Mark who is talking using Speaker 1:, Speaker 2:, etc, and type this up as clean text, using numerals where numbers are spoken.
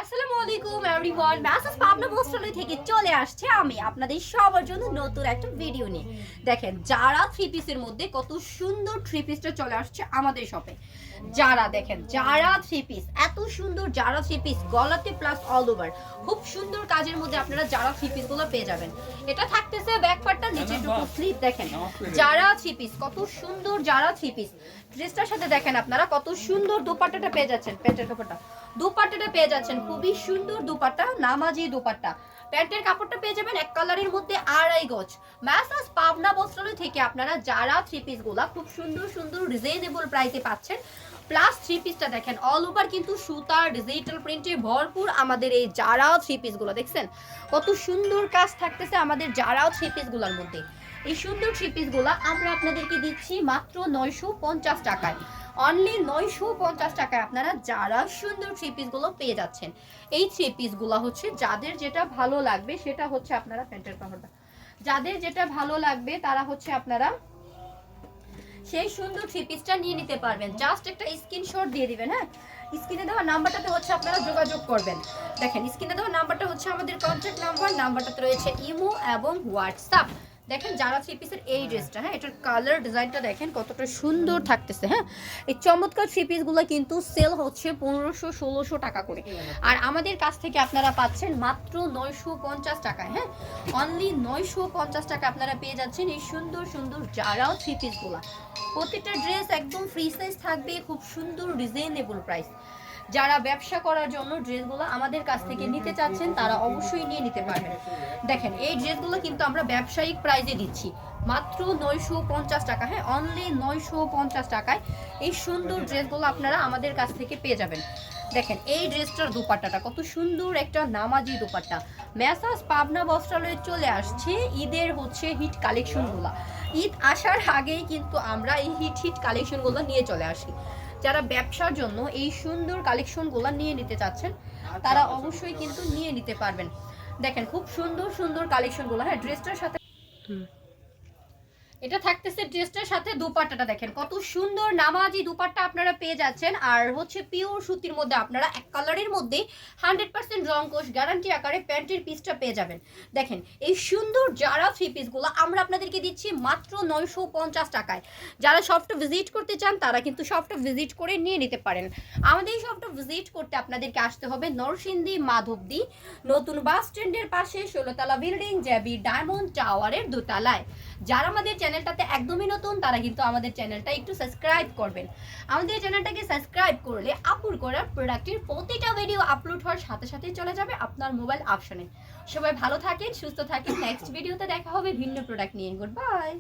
Speaker 1: আসসালামু আলাইকুম এভরিওয়ান, মেসাজ পাবনা বস্ত্রালয় থেকে চলে আসছে আমি আপনাদের সবার জন্য নতুন একটা ভিডিও নিয়ে। দেখেন যারা থ্রি পিসের মধ্যে কত সুন্দর থ্রি পিসটা চলে আসছে আমাদের শপে। যারা দেখেন যারা থ্রি পিস, এত সুন্দর যারা থ্রি পিস গলাতে প্লাস অল ওভার খুব সুন্দর কাজের মধ্যে আপনারা যারা থ্রি পিস গুলো পেয়ে যাবেন। এটা থাকতেছে ব্যাক পার্টটা, নিচেটুকু স্লিপ। দেখেন যারা থ্রি পিস, কত সুন্দর যারা থ্রি পিস। ড্রেসটার সাথে দেখেন আপনারা কত সুন্দর দোপাট্টাটা পেয়ে যাচ্ছেন, পেটের দুপাট্টাটা পেয়ে যাচ্ছেন, খুবই সুন্দর দুপাট্টা, নামাজি দুপাট্টা। প্যান্টের কাপড়টা পেয়ে যাবেন এক কালারের মধ্যে 2.5 গজ। মেসাজ পাবনা বস্ত্রালয় থেকে আপনারা যারা থ্রি পিস গুলা খুব সুন্দর সুন্দর রিজনেবল প্রাইসে পাচ্ছেন। প্লাস থ্রি পিসটা দেখেন অল ওভার কিন্তু সুতার ডিজিটাল প্রিন্টে ভরপুর আমাদের এই যারা থ্রি পিস গুলো। দেখছেন কত সুন্দর কাজ থাকতেছে আমাদের যারা থ্রি পিস গুলার মধ্যে। এই সুন্দর থ্রি পিস গুলা আমরা আপনাদেরকে দিচ্ছি মাত্র 950 টাকায়। অনলি 950 টাকায় আপনারা যারা সুন্দর থ্রি পিস গুলো পেয়ে যাচ্ছেন। এই থ্রি পিস গুলো হচ্ছে যাদের যেটা ভালো লাগবে সেটা হচ্ছে আপনারা প্যান্টের কাপড়টা, যাদের যেটা ভালো লাগবে তারা হচ্ছে আপনারা সেই সুন্দর থ্রি পিসটা নিয়ে নিতে পারবেন। জাস্ট একটা স্ক্রিনশট দিয়ে দিবেন। হ্যাঁ, স্ক্রিনে দেওয়া নাম্বারটাতে হচ্ছে আপনারা যোগাযোগ করবেন। দেখেন স্ক্রিনে দেওয়া নাম্বারটা হচ্ছে আমাদের কন্ট্যাক্ট নাম্বার, নাম্বারটাতে রয়েছে ইমো এবং হোয়াটসঅ্যাপ। দেখেন যারা থ্রি পিসের এই ড্রেসটা, হ্যাঁ এটার কালার ডিজাইনটা দেখেন কতটা সুন্দর থাকতেছে। হ্যাঁ, এই চমৎকার থ্রি পিসগুলো কিন্তু সেল হচ্ছে 1500-1600 টাকা করে, আর আমাদের কাছ থেকে আপনারা পাচ্ছেন মাত্র 950 টাকায়। হ্যাঁ, অনলি 950 টাকা আপনারা পেয়ে যাচ্ছেন এই সুন্দর সুন্দর যারা থ্রি পিসগুলো। প্রত্যেকটা ড্রেস একদম ফ্রি সাইজ থাকবে, খুব সুন্দর রিজনেবল প্রাইস। যারা ব্যবসা করার জন্য ড্রেসগুলো আমাদের কাছ থেকে নিতে চাচ্ছেন তারা অবশ্যই নিয়ে নিতে পারবেন। দেখেন এই ড্রেসগুলো কিন্তু আমরা ব্যবসায়িক প্রাইসে দিচ্ছি মাত্র 950 টাকা। হ্যাঁ, অনলি 950 টাকায় এই সুন্দর ড্রেসগুলো আপনারা আমাদের কাছ থেকে পেয়ে যাবেন। দেখেন এই ড্রেসটার দুপাট্টাটা কত সুন্দর, একটা নামাজি দুপাট্টা। মেসাজ পাবনা বস্ত্রালয়ে চলে আসছে ঈদের হচ্ছে হিট কালেকশনগুলো। ঈদ আসার আগেই কিন্তু আমরা এই হিট কালেকশনগুলো নিয়ে চলে আসি। যারা ব্যবসার জন্য এই সুন্দর কালেকশনগুলো নিয়ে নিতে চাচ্ছেন তারা অবশ্যই কিন্তু নিয়ে নিতে পারবেন। দেখেন খুব সুন্দর সুন্দর কালেকশনগুলো। হ্যাঁ, ড্রেসটার সাথে এটা থাকতেছে, ড্রেসটার সাথে দুপাট্টাটা দেখেন কত সুন্দর নামাজি দুপাট্টা আপনারা পেয়ে যাচ্ছেন। আর হচ্ছে পিওর সুতির মধ্যে আপনারা এক কালারের মধ্যে 100% রং কোশ গ্যারান্টি আকারে প্যান্টের পিসটা পেয়ে যাবেন। দেখেন এই সুন্দর যারা থ্রি পিসগুলো আমরা আপনাদেরকে দিচ্ছি মাত্র 950 টাকায়। যারা শপটা ভিজিট করতে চান তারা কিন্তু শপটা ভিজিট করে নিয়ে নিতে পারেন। আমাদের এই শপটা ভিজিট করতে আপনাদেরকে আসতে হবে নরসিংদী মাধবদী নতুন বাস স্ট্যান্ডের পাশে 16তলা বিল্ডিং জেবি ডায়মন্ড টাওয়ারের দোতলায়। যারা আমাদের চ্যানেলটাতে একদমই নতুন তারা কিন্তু আমাদের চ্যানেলটা একটু সাবস্ক্রাইব করবেন। আমাদের চ্যানেলটাকে সাবস্ক্রাইব করলে আপলোড করা প্রোডাক্টের প্রতিটা ভিডিও আপলোড হওয়ার সাথে সাথে চলে যাবে আপনার মোবাইল অপশনে। সবাই ভালো থাকেন, সুস্থ থাকেন। নেক্সট ভিডিওতে দেখা হবে ভিন্ন প্রোডাক্ট নিয়ে। Good bye.